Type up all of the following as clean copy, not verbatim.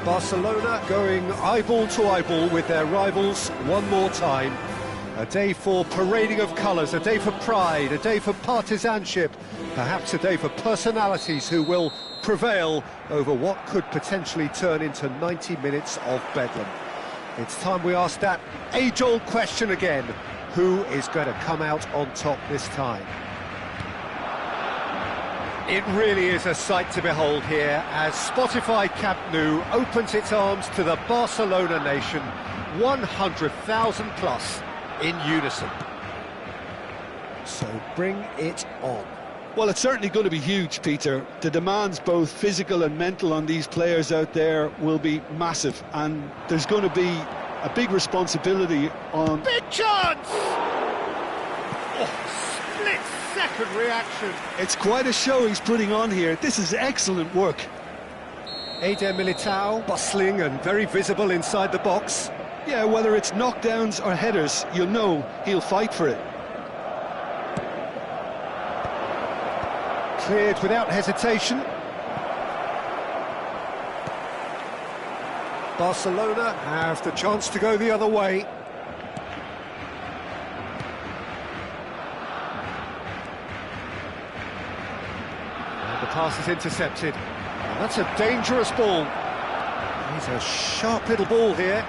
Barcelona going eyeball to eyeball with their rivals one more time. A day for parading of colours, a day for pride, a day for partisanship, perhaps a day for personalities who will prevail over what could potentially turn into 90 minutes of bedlam. It's time we ask that age-old question again. Who is going to come out on top this time? It really is a sight to behold here as Spotify Camp Nou opens its arms to the Barcelona nation, 100,000 plus in unison. So bring it on. Well, it's certainly going to be huge, Peter. The demands, both physical and mental, on these players out there will be massive, and there's going to be a big responsibility on... Big chance! Oh, split-second reaction. It's quite a show he's putting on here. This is excellent work. Eder Militao, bustling and very visible inside the box. Yeah, whether it's knockdowns or headers, you'll know he'll fight for it. Cleared without hesitation. Barcelona have the chance to go the other way. And the pass is intercepted. And that's a dangerous ball. He's a sharp little ball here.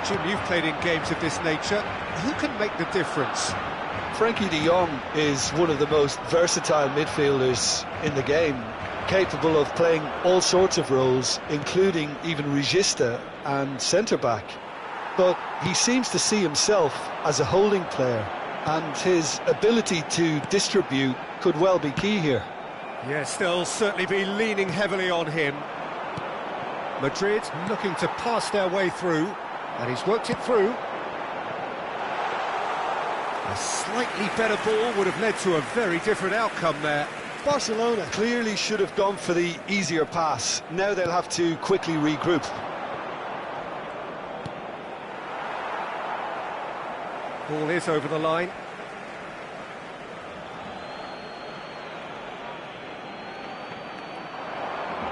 Jim, you've played in games of this nature. Who can make the difference? Frankie de Jong is one of the most versatile midfielders in the game, capable of playing all sorts of roles, including even regista and centre-back. But he seems to see himself as a holding player, and his ability to distribute could well be key here. Yes, they'll certainly be leaning heavily on him. Madrid looking to pass their way through, and he's worked it through. A slightly better ball would have led to a very different outcome there. Barcelona clearly should have gone for the easier pass. Now they'll have to quickly regroup. Ball is over the line.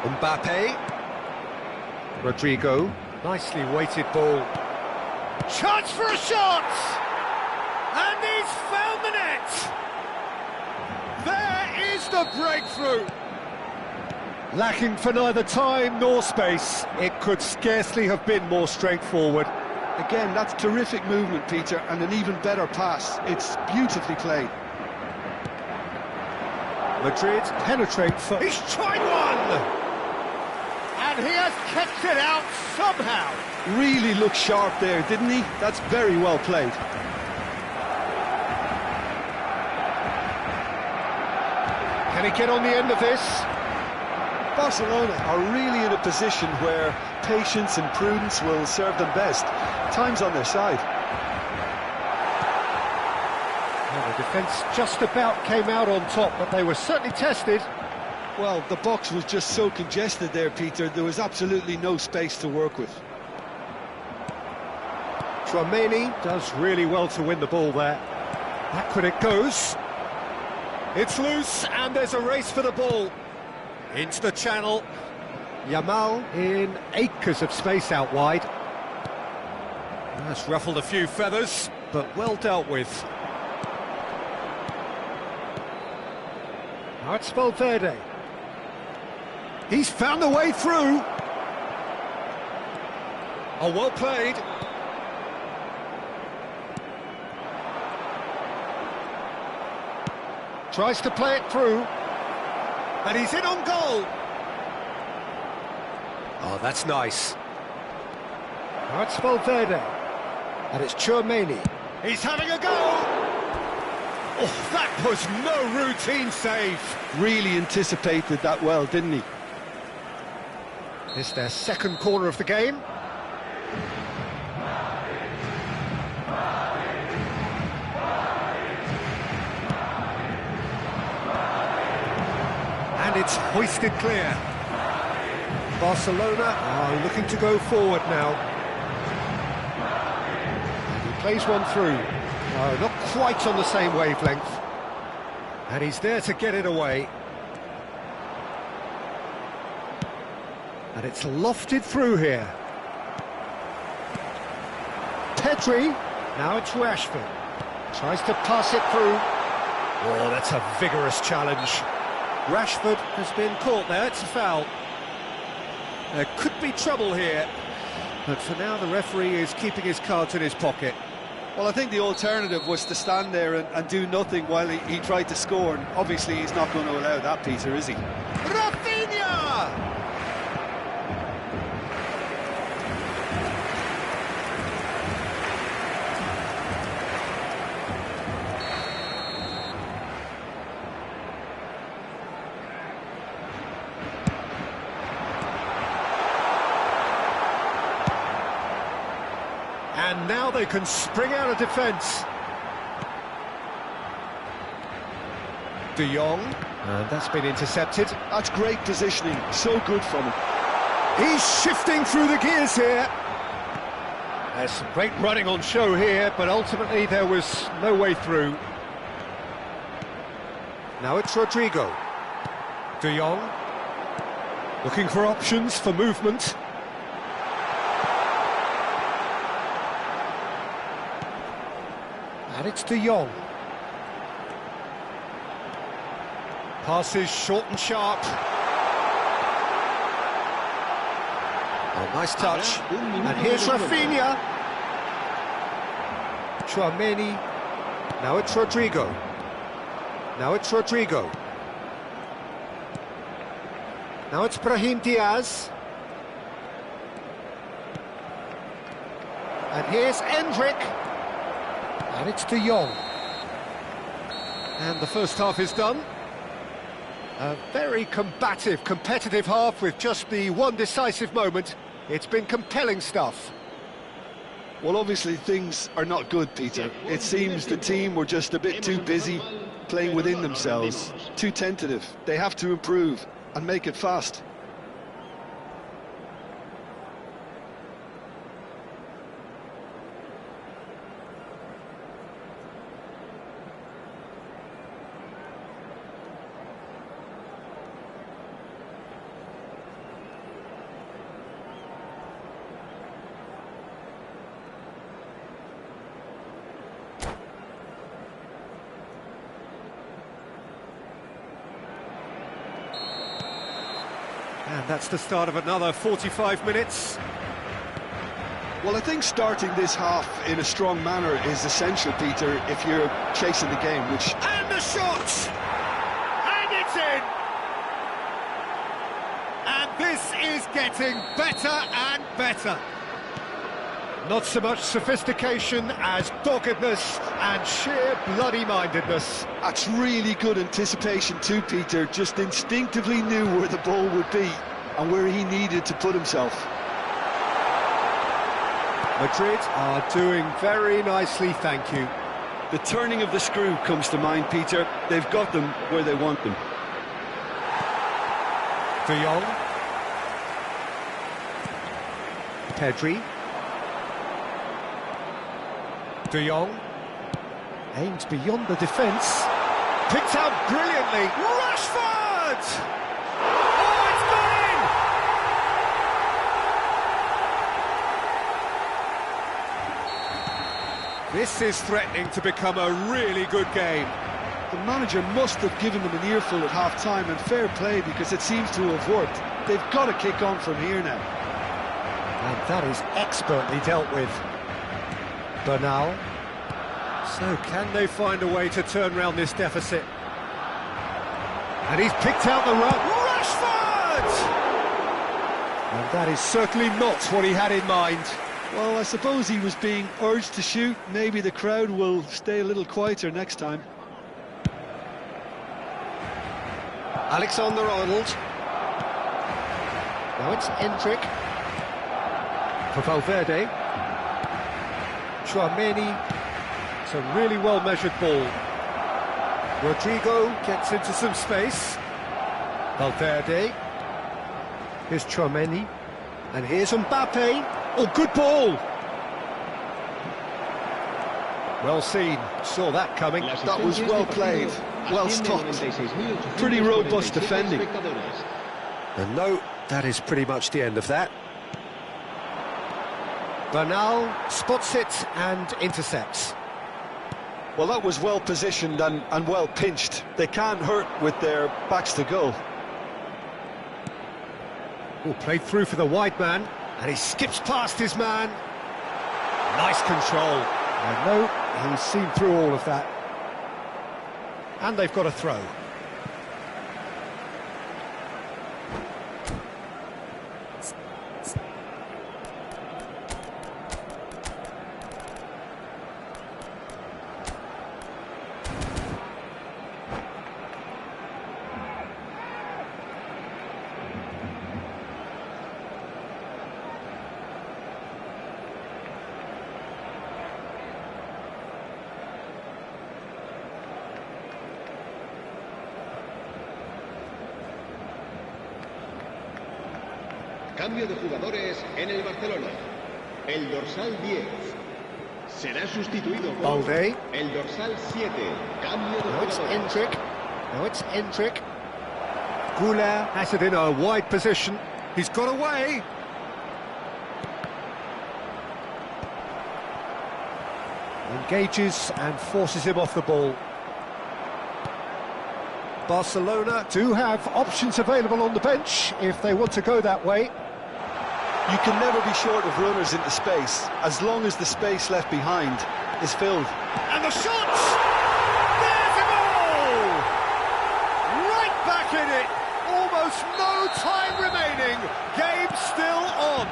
Mbappe. Rodrigo. Nicely weighted ball. Chance for a shot! And he's found the net! There is the breakthrough! Lacking for neither time nor space, it could scarcely have been more straightforward. Again, that's terrific movement, Peter, and an even better pass. It's beautifully played. Madrid penetrate for... He's tried one! And he has kept it out somehow. Really looked sharp there, didn't he? That's very well played. Can he get on the end of this? Barcelona are really in a position where patience and prudence will serve them best. Time's on their side. Well, the defence just about came out on top, but they were certainly tested. Well, the box was just so congested there, Peter. There was absolutely no space to work with. Tchouaméni does really well to win the ball there. Backward it goes. It's loose, and there's a race for the ball. Into the channel. Yamal in acres of space out wide. That's ruffled a few feathers, but well dealt with. Now it's Valverde. He's found a way through. Oh, well played. Tries to play it through. And he's in on goal. Oh, that's nice. Now it's Valverde. And it's Tchouaméni. He's having a go! Oh, that was no routine save. Really anticipated that well, didn't he? It's their second corner of the game. And it's hoisted clear. Barcelona are looking to go forward now. And he plays one through. Not quite on the same wavelength. And he's there to get it away. And it's lofted through here. Pedri, now it's Rashford. Tries to pass it through. Oh, that's a vigorous challenge. Rashford has been caught there, it's a foul. There could be trouble here, but for now the referee is keeping his cards in his pocket. Well, I think the alternative was to stand there and do nothing while he tried to score, and obviously he's not going to allow that, Peter, is he? Rafinha! And now they can spring out of defence. De Jong, and that's been intercepted. That's great positioning, so good from him. He's shifting through the gears here. There's some great running on show here, but ultimately there was no way through. Now it's Rodrigo. De Jong, looking for options for movement. And it's De Jong. Passes short and sharp. Oh, nice touch. And here's Rafinha. Tchouaméni. Now it's Rodrigo. Now it's Rodrigo. Now it's Brahim Diaz. And here's Endrick. And it's De Jong. And the first half is done. A very combative, competitive half with just the one decisive moment. It's been compelling stuff. Well, obviously things are not good, Peter. It seems the team were just a bit too busy playing within themselves, too tentative. They have to improve and make it fast. And that's the start of another 45 minutes. Well, I think starting this half in a strong manner is essential, Peter, if you're chasing the game, which... And the shot! And it's in! And this is getting better and better. Not so much sophistication as doggedness and sheer bloody-mindedness. That's really good anticipation too, Peter. Just instinctively knew where the ball would be and where he needed to put himself. Madrid are doing very nicely, thank you. The turning of the screw comes to mind, Peter. They've got them where they want them. De Jong. Pedri. De Jong aims beyond the defence, picked out brilliantly. Rashford! Oh, it's gone in! This is threatening to become a really good game. The manager must have given them an earful at half-time, and fair play, because it seems to have worked. They've got to kick on from here now. And that is expertly dealt with. Bernal. So can they find a way to turn around this deficit? And he's picked out the run. Rashford! And that is certainly not what he had in mind. Well, I suppose he was being urged to shoot. Maybe the crowd will stay a little quieter next time. Alexander-Arnold. Now it's Endrick. For Valverde. Tchouaméni. It's a really well-measured ball. Rodrigo gets into some space. Valverde. Here's Tchouaméni. And here's Mbappe. Oh, good ball! Well seen. Saw that coming. That was well played. Well stopped. Pretty robust defending. And no That is pretty much the end of that. Bernal spots it and intercepts. Well, that was well positioned and well pinched. They can't hurt with their backs to goal. Oh, played through for the wide man, and he skips past his man. Nice control. I know he's seen through all of that. And they've got a throw. Cambio de jugadores en el Barcelona. El dorsal 10 será sustituido por Balde. el dorsal 7. Cambio de Now it's jugadores. Endrick. Now it's Endrick. Goulet has it in a wide position. He's got away. Engages and forces him off the ball. Barcelona do have options available on the bench if they want to go that way. You can never be short of runners into space, as long as the space left behind is filled. And the shot! There's a goal! Right back in it! Almost no time remaining. Game still on.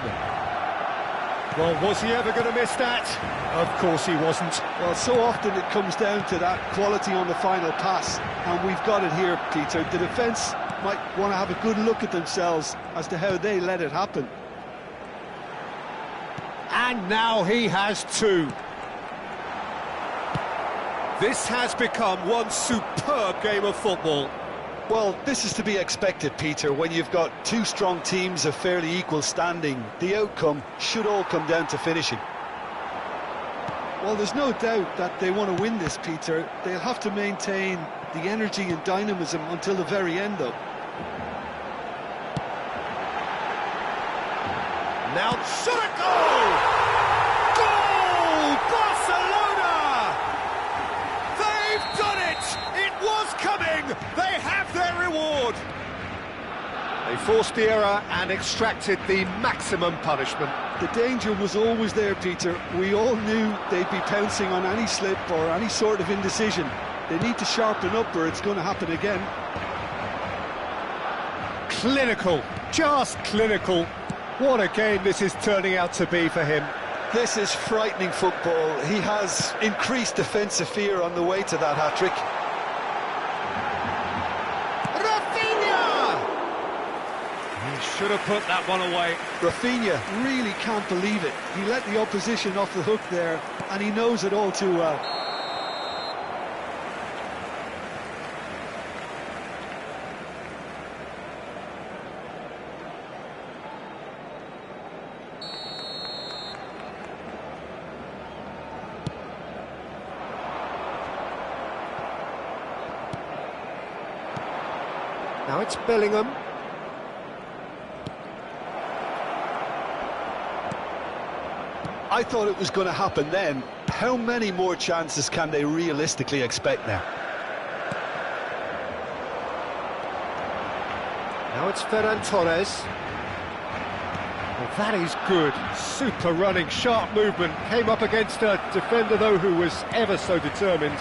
Well, was he ever going to miss that? Of course he wasn't. Well, so often it comes down to that quality on the final pass, and we've got it here, Peter. The defence might want to have a good look at themselves as to how they let it happen. And now he has two. This has become one superb game of football. Well, this is to be expected, Peter, when you've got two strong teams of fairly equal standing. The outcome should all come down to finishing. Well, there's no doubt that they want to win this, Peter. They'll have to maintain the energy and dynamism until the very end, though. Now, shot a goal! Goal! Barcelona! They've done it! It was coming! They have their reward! They forced the error and extracted the maximum punishment. The danger was always there, Peter. We all knew they'd be pouncing on any slip or any sort of indecision. They need to sharpen up or it's going to happen again. Clinical, just clinical. What a game this is turning out to be for him. This is frightening football. He has increased defensive fear on the way to that hat-trick. Rafinha! He should have put that one away. Rafinha really can't believe it. He let the opposition off the hook there, and he knows it all too well. Now it's Bellingham. I thought it was going to happen then. How many more chances can they realistically expect now? Now it's Ferran Torres. Well, that is good. Super running, sharp movement. Came up against a defender, though, who was ever so determined.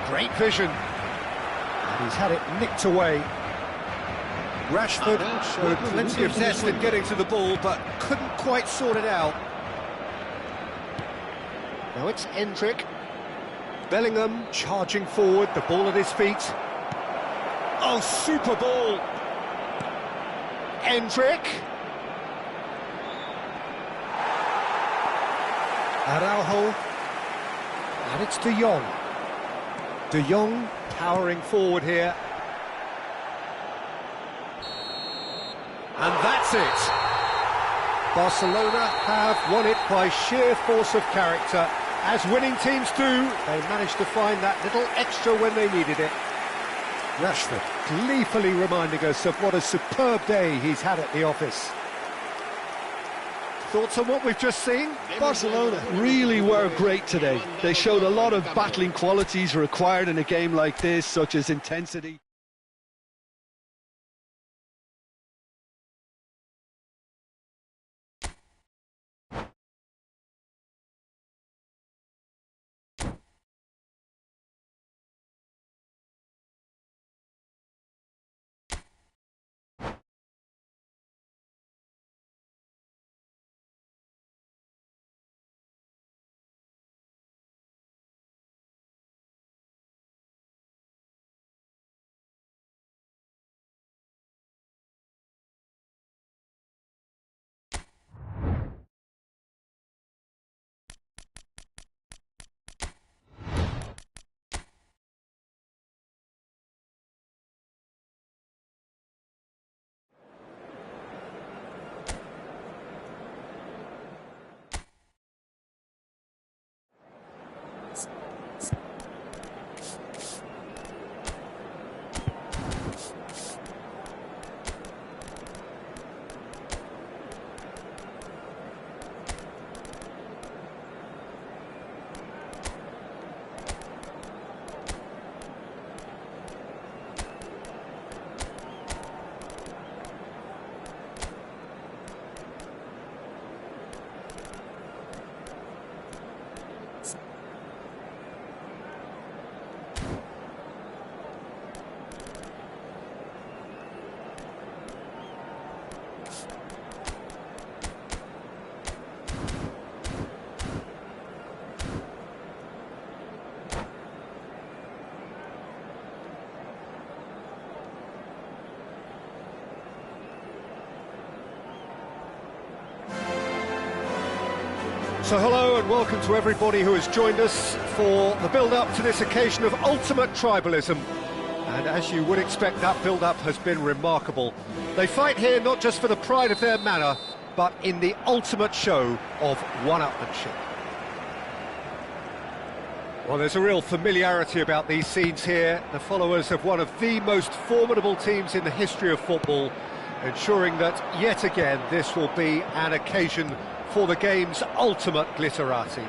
Great vision. And he's had it nicked away. Rashford showed plenty of zest in getting to the ball, but couldn't quite sort it out. Now it's Endrick. Bellingham charging forward, the ball at his feet. Oh, super ball! Endrick. Araujo. And it's De Jong. De Jong powering forward here. And that's it. Barcelona have won it by sheer force of character. As winning teams do, they managed to find that little extra when they needed it. Rashford gleefully reminding us of what a superb day he's had at the office. Thoughts on what we've just seen? Barcelona really were great today. They showed a lot of battling qualities required in a game like this, such as intensity. So hello and welcome to everybody who has joined us for the build-up to this occasion of ultimate tribalism. And as you would expect, that build-up has been remarkable. They fight here not just for the pride of their manor, but in the ultimate show of one-upmanship. Well, there's a real familiarity about these scenes here. The followers of one of the most formidable teams in the history of football, ensuring that yet again this will be an occasion for the game's ultimate glitterati.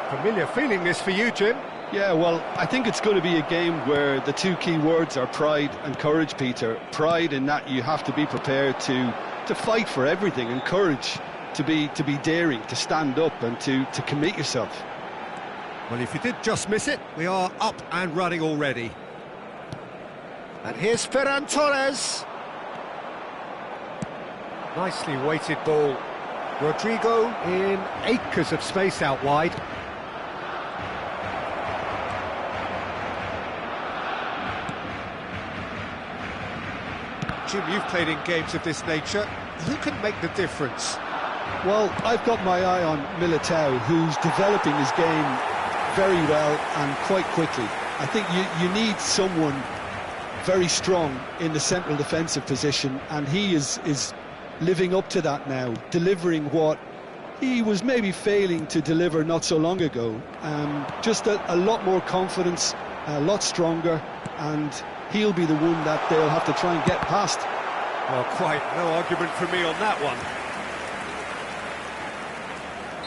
Familiar feeling this for you, Jim? Yeah, well, I think it's going to be a game where the two key words are pride and courage, Peter. Pride in that you have to be prepared to fight for everything, and courage to be daring, to stand up and to commit yourself. Well, if you did just miss it, we are up and running already. And here's Ferran Torres. Nicely weighted ball. Rodrigo in acres of space out wide. Jim, you've played in games of this nature. Who can make the difference? Well, I've got my eye on Militao, who's developing his game very well and quite quickly. I think you need someone very strong in the central defensive position, and he is living up to that now, delivering what he was maybe failing to deliver not so long ago. Just a lot more confidence, a lot stronger, and he'll be the one that they'll have to try and get past. Well, quite no argument from me on that one.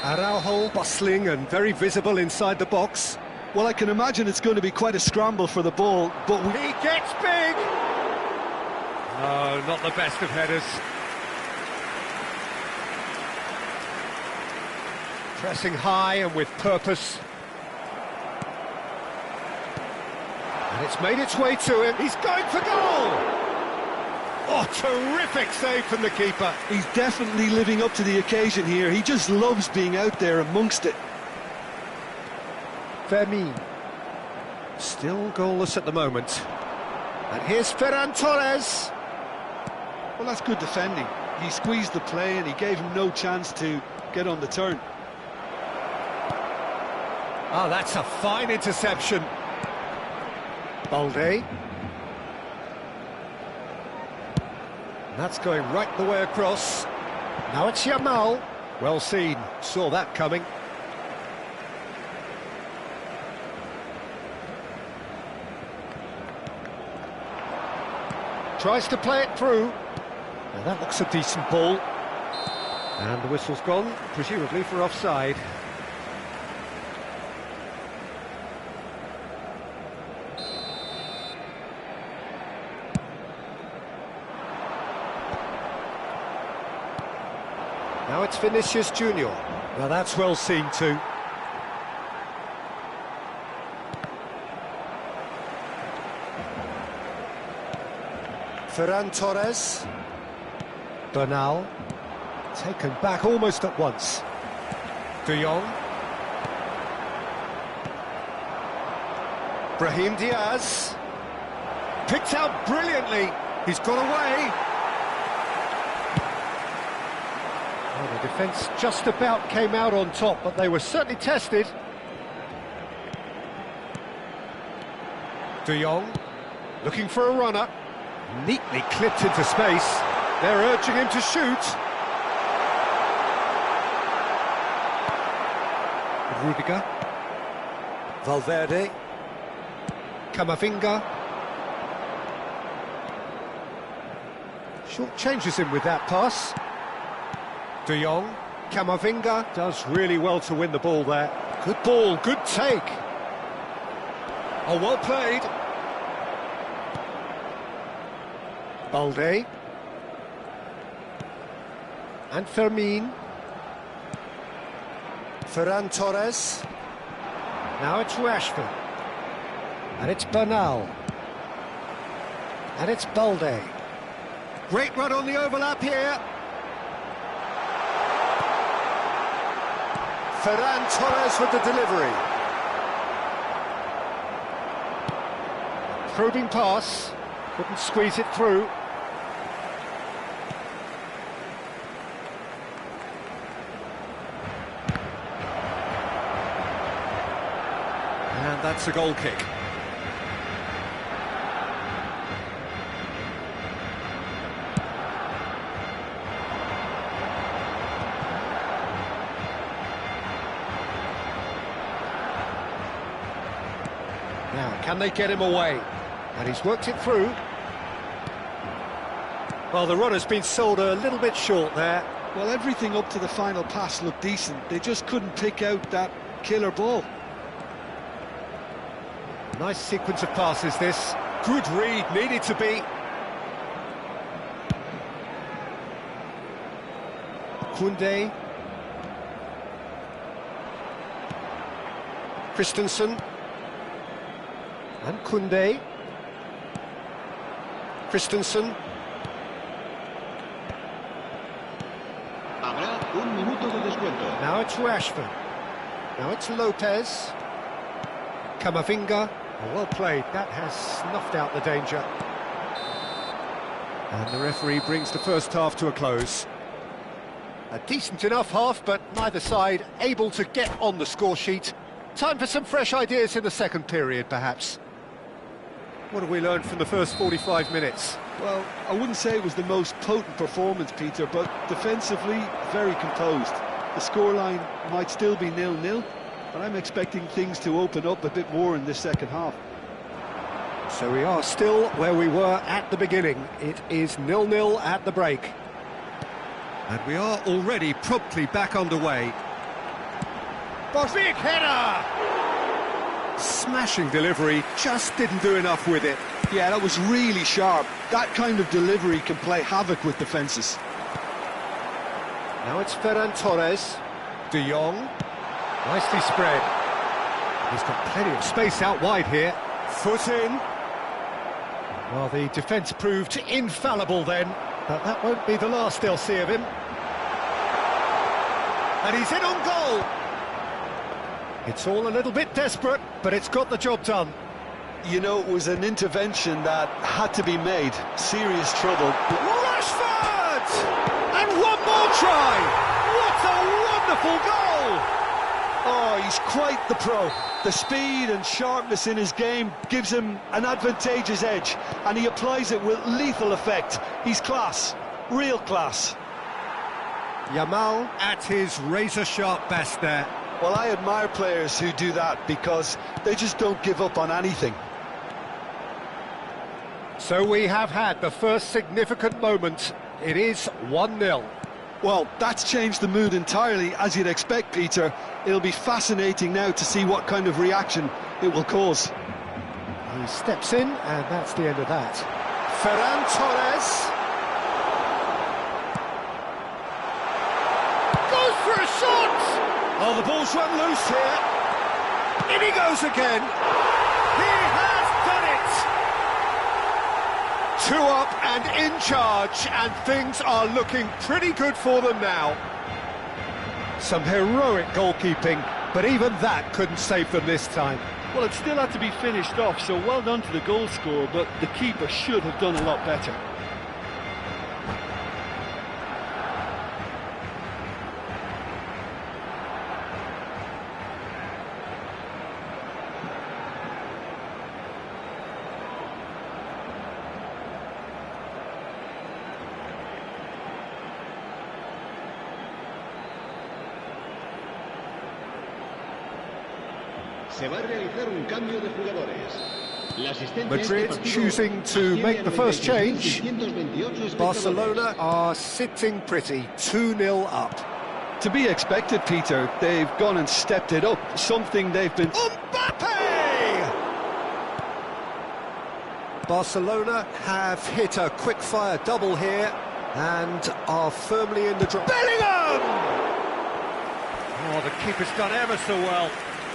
Araujo bustling and very visible inside the box. Well, I can imagine it's going to be quite a scramble for the ball, but he gets big! No, not the best of headers. Pressing high and with purpose. And it's made its way to him. He's going for goal! Oh, terrific save from the keeper. He's definitely living up to the occasion here. He just loves being out there amongst it. Fermin. Still goalless at the moment. And here's Ferran Torres. Well, that's good defending. He squeezed the play and he gave him no chance to get on the turn. Oh, that's a fine interception. Balde. That's going right the way across. Now it's Yamal. Well seen, saw that coming. Tries to play it through. Now that looks a decent ball. And the whistle's gone, presumably for offside. Now it's Vinicius Junior. Well, that's well seen too. Ferran Torres. Bernal. Taken back almost at once. De Jong. Brahim Diaz. Picked out brilliantly. He's got away. Well, the defence just about came out on top, but they were certainly tested. De Jong. Looking for a runner. Neatly clipped into space. They're urging him to shoot. Rudiger. Valverde. Camavinga. Short changes him with that pass. De Jong. Camavinga does really well to win the ball there. Good ball, good take. Oh, well played. Balde. And Fermin. Ferran Torres. Now it's Rashford. And it's Bernal. And it's Balde. Great run on the overlap here. Ferran Torres with the delivery. Probing pass. Couldn't squeeze it through. And that's a goal kick. Now, can they get him away? And he's worked it through. Well, the runner's been sold a little bit short there. Well, everything up to the final pass looked decent. They just couldn't pick out that killer ball. Nice sequence of passes, this. Good read, needed to be. Koundé. Christensen. And Koundé. Christensen. Habrá un minuto de descuento. Now it's Rashford. Now it's Lopez. Camavinga. Oh, well played. That has snuffed out the danger. And the referee brings the first half to a close. A decent enough half, but neither side able to get on the score sheet. Time for some fresh ideas in the second period, perhaps. What have we learned from the first 45 minutes? Well, I wouldn't say it was the most potent performance, Peter, but defensively, very composed. The scoreline might still be 0-0, but I'm expecting things to open up a bit more in this second half. So we are still where we were at the beginning. It is 0-0 at the break. And we are already promptly back underway. Big header! Smashing delivery, just didn't do enough with it. Yeah, that was really sharp. That kind of delivery can play havoc with defences. Now it's Ferran Torres. De Jong. Nicely spread. He's got plenty of space out wide here. Foot in. Well, the defence proved infallible then, but that won't be the last they'll see of him. And he's in on goal. It's all a little bit desperate, but it's got the job done. You know, it was an intervention that had to be made. Serious trouble. Rashford! And one more try! What a wonderful goal! Oh, he's quite the pro. The speed and sharpness in his game gives him an advantageous edge, and he applies it with lethal effect. He's class, real class. Yamal at his razor-sharp best there. Well, I admire players who do that because they just don't give up on anything. So we have had the first significant moment. It is 1-0. Well, that's changed the mood entirely, as you'd expect, Peter. It'll be fascinating now to see what kind of reaction it will cause. He steps in, and that's the end of that. Ferran Torres. Goes for a shot! Oh, the ball's run loose here. In he goes again. He has done it! 2 up and in charge, and things are looking pretty good for them now. Some heroic goalkeeping, but even that couldn't save them this time. Well, it still had to be finished off, so well done to the goal scorer, but the keeper should have done a lot better. Se va a realizar un cambio de jugadores. La asistencia Madrid este choosing to make the first change. 628 Barcelona are sitting pretty, 2-0 up. To be expected, Peter. They've gone and stepped it up, something they've been... Mbappe! Barcelona have hit a quick-fire double here and are firmly in the draw. Bellingham! Oh, the keeper's done ever so well.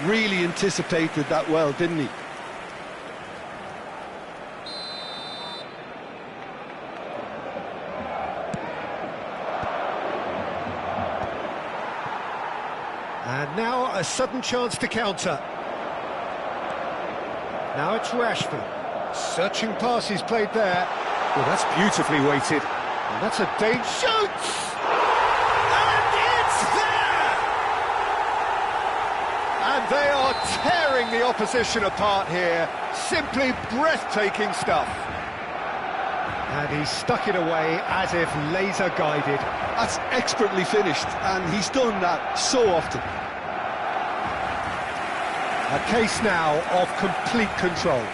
Really anticipated that well, didn't he? And now a sudden chance to counter. Now it's Rashford. Searching pass he's played there. Well, that's beautifully weighted. And that's a danger. Shoots! And it's there! And they are tearing the opposition apart here. Simply breathtaking stuff. And he's stuck it away as if laser guided. That's expertly finished, and he's done that so often. A case now of complete control.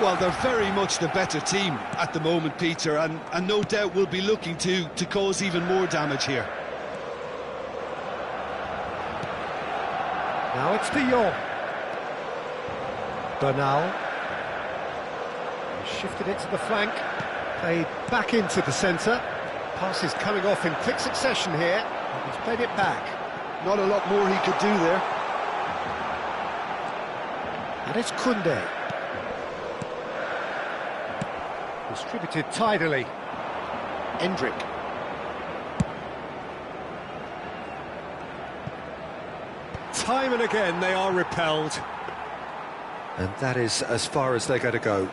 Well, they're very much the better team at the moment, Peter, and no doubt will be looking to cause even more damage here. Now it's De Jong. Bernal. He shifted it to the flank. Played back into the centre. Pass is coming off in quick succession here. He's played it back. Not a lot more he could do there. And it's Koundé. Distributed tidily. Endrick. Time and again they are repelled. And that is as far as they're going to go.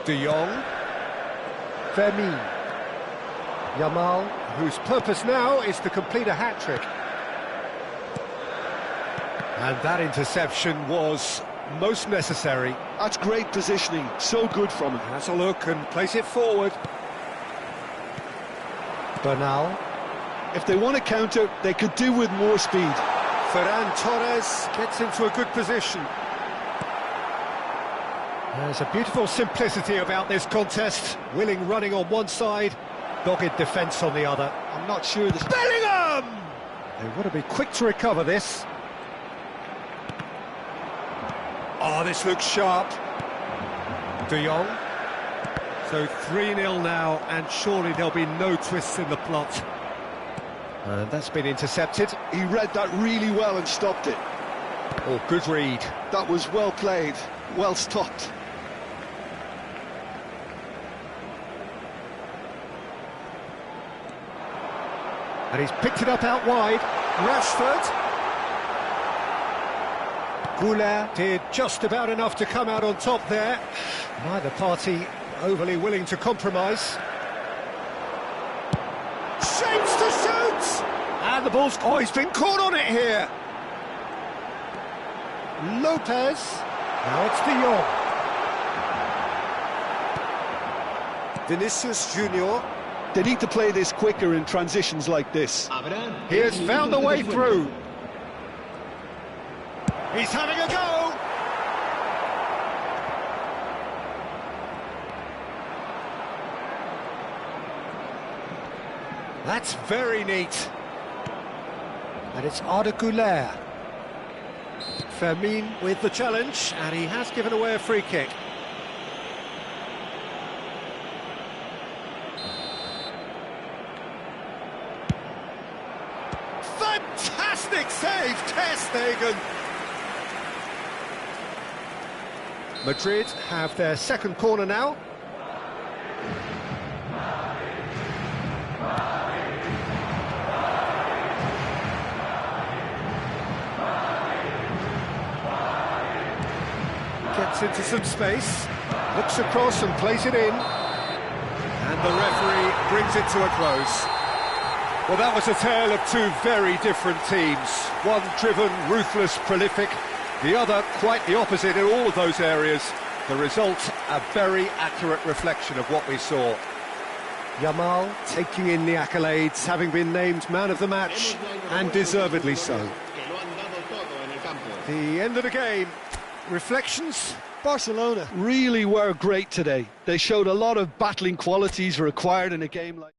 De Jong. Vermeer. Yamal, whose purpose now is to complete a hat-trick. And that interception was most necessary. That's great positioning, so good from him. Has a look and place it forward. Bernal. If they want to counter, they could do with more speed. Ferran Torres gets into a good position. There's a beautiful simplicity about this contest. Willing running on one side, dogged defence on the other. I'm not sure this... Bellingham! They want to be quick to recover this. Oh, this looks sharp. De Jong. So 3-0 now, and surely there'll be no twists in the plot. And that's been intercepted. He read that really well and stopped it. Oh, good read. That was well played, well stopped. And he's picked it up out wide. Rashford. Goulet did just about enough to come out on top there. Neither party overly willing to compromise. Shapes to shoot! And the ball's... Oh, he's been caught on it here. Lopez. Now it's De Jong. Vinicius Junior. They need to play this quicker in transitions like this. He has found a way through. He's having a go. That's very neat. And it's Arda Güler. Fermin with the challenge, and he has given away a free kick. Fantastic save, Ter Stegen. Madrid have their second corner now. Gets into some space, looks across and plays it in, and the referee brings it to a close. Well, that was a tale of two very different teams. One driven, ruthless, prolific, the other quite the opposite in all of those areas. The result, a very accurate reflection of what we saw. Yamal taking in the accolades, having been named man of the match, and deservedly so. The end of the game. Reflections? Barcelona Really were great today. They showed a lot of battling qualities required in a game like...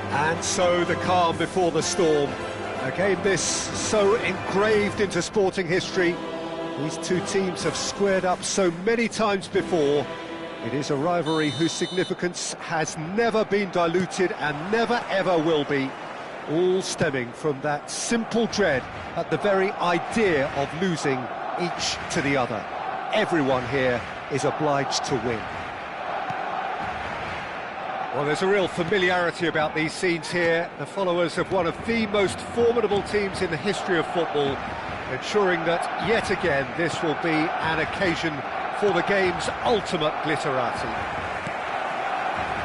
And so the calm before the storm. A game this so engraved into sporting history. These two teams have squared up so many times before. It is a rivalry whose significance has never been diluted and never ever will be. All stemming from that simple dread at the very idea of losing each to the other. Everyone here is obliged to win. Well, there's a real familiarity about these scenes here. The followers of one of the most formidable teams in the history of football, ensuring that, yet again, this will be an occasion for the game's ultimate glitterati.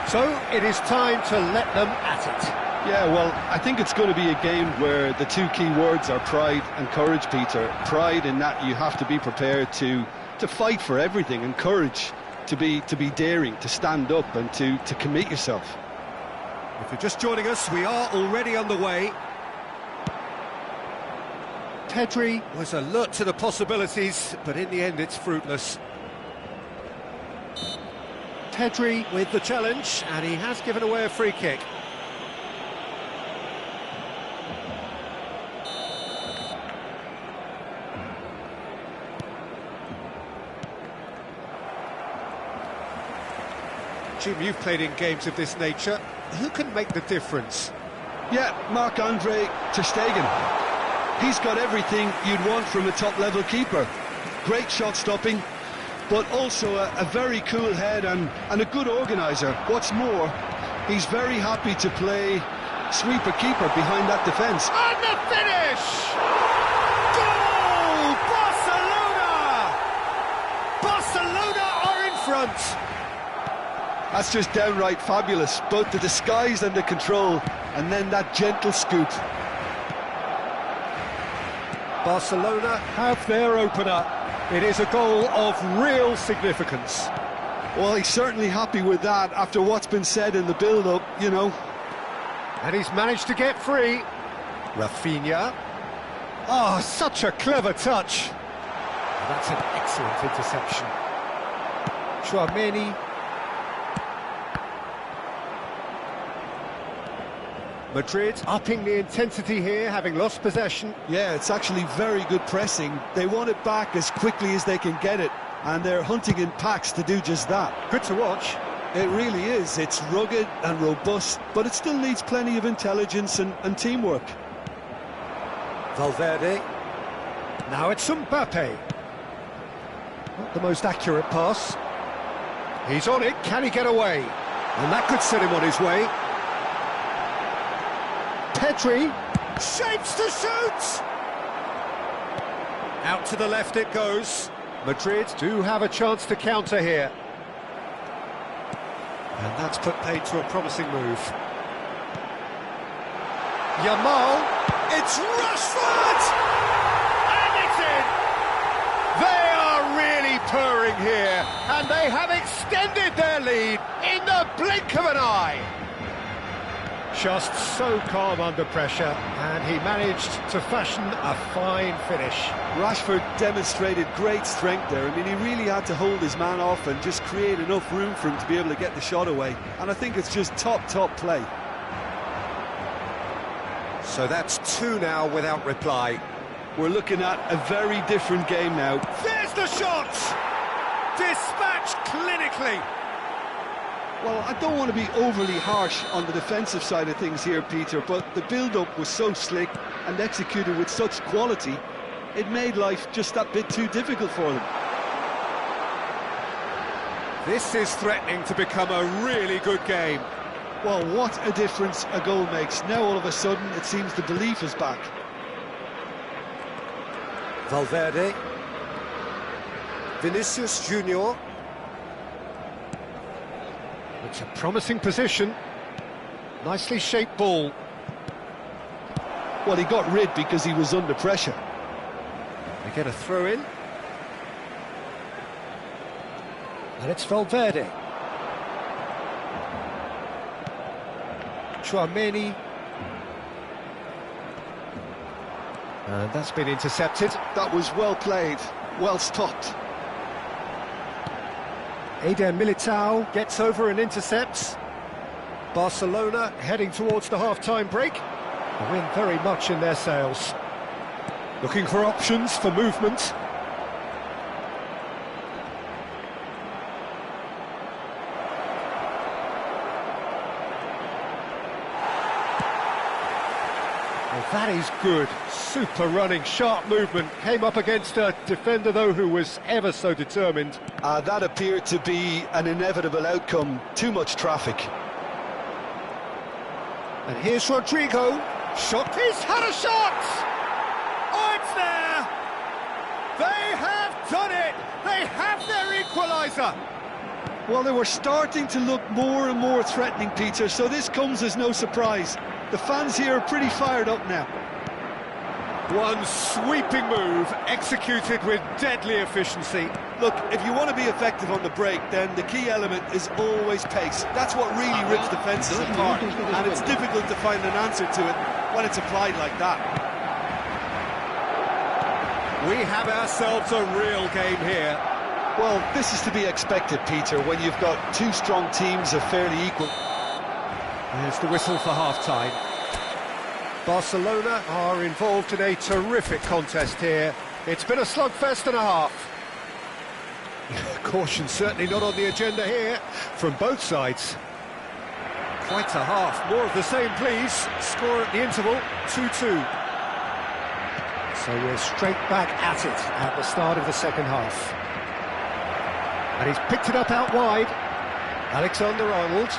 So, it is time to let them at it. Yeah, well, I think it's going to be a game where the two key words are pride and courage, Peter. Pride in that you have to be prepared to fight for everything, and courage to be daring, to stand up and to commit yourself. If you're just joining us, we are already underway. Pedri was alert to the possibilities, but in the end it's fruitless. Pedri with the challenge, and he has given away a free kick. Jim, you've played in games of this nature. Who can make the difference? Yeah, Marc-Andre ter Stegen. He's got everything you'd want from a top-level keeper. Great shot stopping, but also a very cool head and a good organiser. What's more, he's very happy to play sweeper-keeper behind that defence. And the finish! Goal! Barcelona! Barcelona are in front! That's just downright fabulous, both the disguise and the control, and then that gentle scoop. Barcelona have their opener. It is a goal of real significance. Well, he's certainly happy with that after what's been said in the build-up, you know. And he's managed to get free. Rafinha. Oh, such a clever touch. And that's an excellent interception. Tchouaméni. Madrid upping the intensity here, having lost possession. Yeah, it's actually very good pressing. They want it back as quickly as they can get it, and they're hunting in packs to do just that. Good to watch. It really is. It's rugged and robust, but it still needs plenty of intelligence and teamwork. Valverde. Now it's Mbappe. Not the most accurate pass. He's on it. Can he get away? And that could set him on his way. Pedri shapes to shoot! Out to the left it goes. Madrid do have a chance to counter here. And that's put paid to a promising move. Yamal, it's Rashford! And it's in! They are really purring here, and they have extended their lead in the blink of an eye. Just so calm under pressure, and he managed to fashion a fine finish. Rashford demonstrated great strength there. I mean, he really had to hold his man off and just create enough room for him to be able to get the shot away. And I think it's just top play. So that's 2 now without reply. We're looking at a very different game now. There's the shot! Dispatched clinically. Well, I don't want to be overly harsh on the defensive side of things here, Peter, but the build-up was so slick and executed with such quality, it made life just that bit too difficult for them. This is threatening to become a really good game. Well, what a difference a goal makes. Now all of a sudden it seems the belief is back. Valverde. Vinicius Junior. It's a promising position. Nicely shaped ball. Well, he got rid because he was under pressure. They get a throw in. And it's Valverde. Tchouaméni. And that's been intercepted. That was well played, well stopped. Eder Militao gets over and intercepts. Barcelona heading towards the half-time break. The wind very much in their sails. Looking for options for movement. Well, that is good. Super running, sharp movement. Came up against a defender, though, who was ever so determined. That appeared to be an inevitable outcome. Too much traffic. And here's Rodrigo. Shot. He's had a shot! Oh, it's there! They have done it! They have their equaliser! Well, they were starting to look more and more threatening, Peter, so this comes as no surprise. The fans here are pretty fired up now. One sweeping move, executed with deadly efficiency. Look, if you want to be effective on the break, then the key element is always pace. That's what really rips defences apart, and it's difficult to find an answer to it when it's applied like that. We have ourselves a real game here. Well, this is to be expected, Peter, when you've got two strong teams of fairly equal. There's the whistle for half-time. Barcelona are involved in a terrific contest here. It's been a slugfest and a half. Caution certainly not on the agenda here from both sides. Quite a half. More of the same, please. Score at the interval, 2-2. So we're straight back at it at the start of the second half. And he's picked it up out wide. Alexander-Arnold.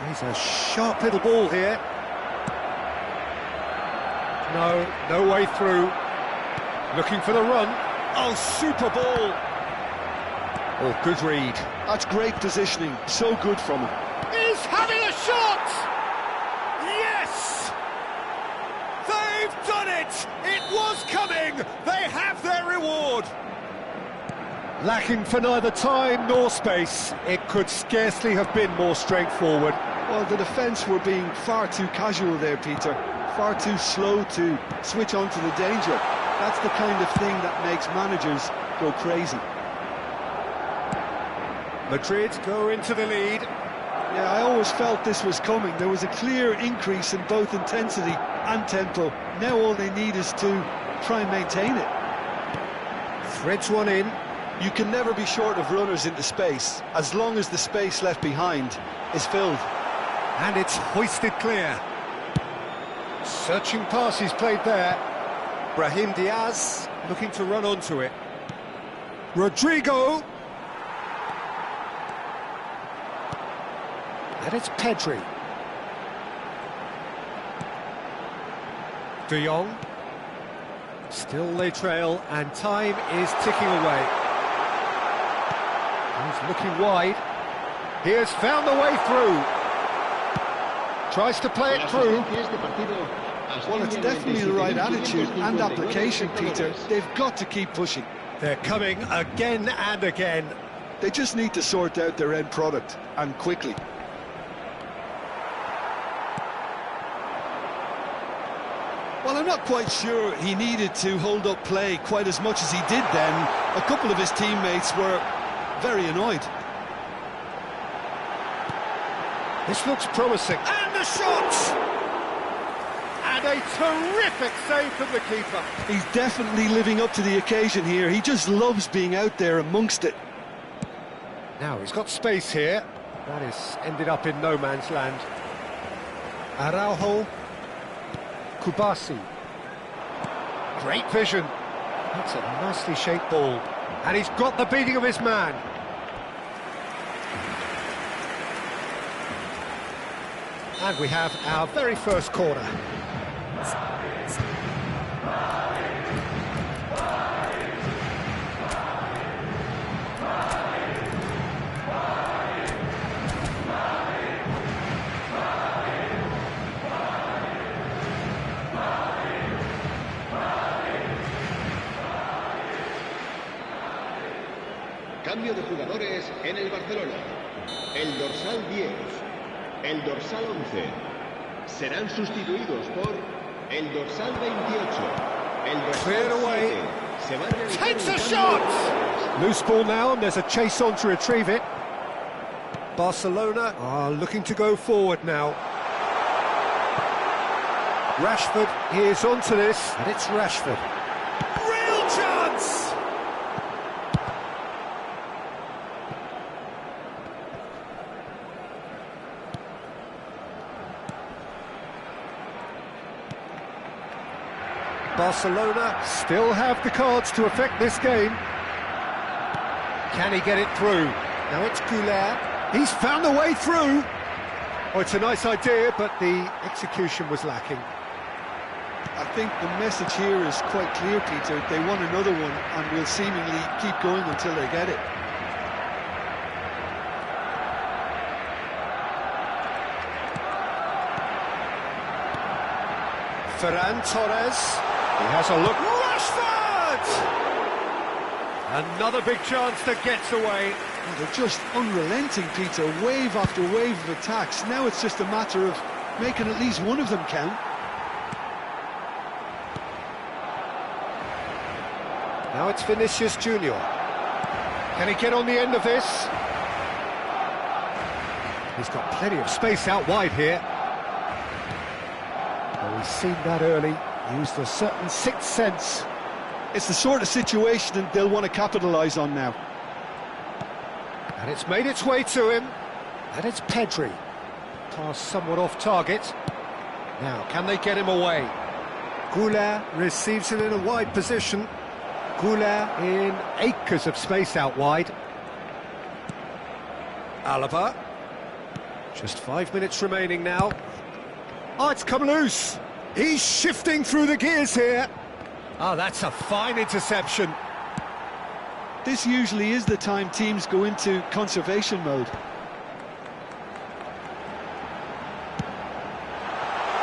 He's a sharp little ball here. No way through. Looking for the run. Oh, super ball. Oh, good read. That's great positioning. So good from him. He's having a shot! Yes! They've done it! It was coming! They have their reward! Lacking for neither time nor space. It could scarcely have been more straightforward. Well, the defence were being far too casual there, Peter. Far too slow to switch on to the danger. That's the kind of thing that makes managers go crazy. Madrid go into the lead. Yeah, I always felt this was coming. There was a clear increase in both intensity and tempo. Now all they need is to try and maintain it. Threads one in. You can never be short of runners into space, as long as the space left behind is filled. And it's hoisted clear. Searching pass he's played there. Brahim Diaz looking to run onto it. Rodrigo. And it's Pedri. De Jong. Still they trail, and time is ticking away. He's looking wide. He has found the way through. Tries to play it through. Well, it's definitely the right attitude and application, Peter. They've got to keep pushing. They're coming again and again. They just need to sort out their end product, and quickly. Well, I'm not quite sure he needed to hold up play quite as much as he did then. A couple of his teammates were very annoyed. This looks promising. And the shot! And a terrific save from the keeper. He's definitely living up to the occasion here. He just loves being out there amongst it. Now he's got space here. That is ended up in no man's land. Araujo. Kubasi. Great vision. That's a nicely shaped ball. And he's got the beating of his man. And we have our very first corner. Cambio de jugadores en el Barcelona. El dorsal 10, el dorsal 11 serán sustituidos por el dorsal 28, el Cleared dorsal away. 7. Se va a realizar Takes un a cambio shot! de Loose ball now, and there's a chase on to retrieve it. Barcelona are looking to go forward now. Rashford is onto this, and it's Rashford. Real chance! Barcelona still have the cards to affect this game. Can he get it through? Now it's Goulart. He's found the way through. Oh, it's a nice idea, but the execution was lacking. I think the message here is quite clear, Peter. They want another one, and will seemingly keep going until they get it. Ferran Torres. He has a look. Rashford! Another big chance that gets away. Well, they're just unrelenting, Peter. Wave after wave of attacks. Now it's just a matter of making at least one of them count. Now it's Vinicius Junior. Can he get on the end of this? He's got plenty of space out wide here. Well, we've seen that early, used a certain sixth sense. It's the sort of situation that they'll want to capitalise on now. And it's made its way to him. And it's Pedri. Pass somewhat off target. Now, can they get him away? Goulart receives it in a wide position. Goulart in acres of space out wide. Alaba. Just 5 minutes remaining now. Oh, it's come loose. He's shifting through the gears here. Oh, that's a fine interception. This usually is the time teams go into conservation mode.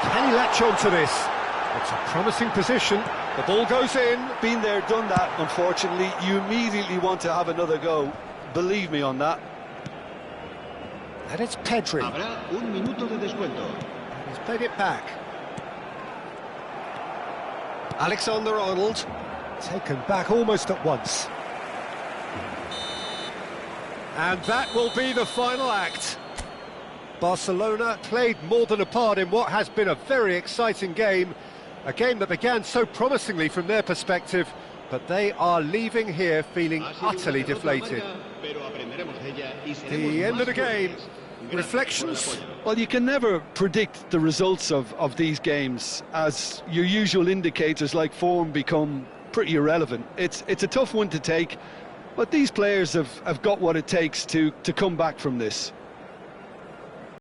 Can he latch on to this? It's a promising position. The ball goes in. Been there, done that, unfortunately. You immediately want to have another go. Believe me on that. And it's Pedri. Habrá un minuto de descuento. He's played it back. Alexander-Arnold, taken back almost at once. And that will be the final act. Barcelona played more than a part in what has been a very exciting game. A game that began so promisingly from their perspective, but they are leaving here feeling utterly deflated. The end of the game. Reflections? Well, you can never predict the results of these games, as your usual indicators like form become pretty irrelevant. It's a tough one to take, but these players have got what it takes to come back from this.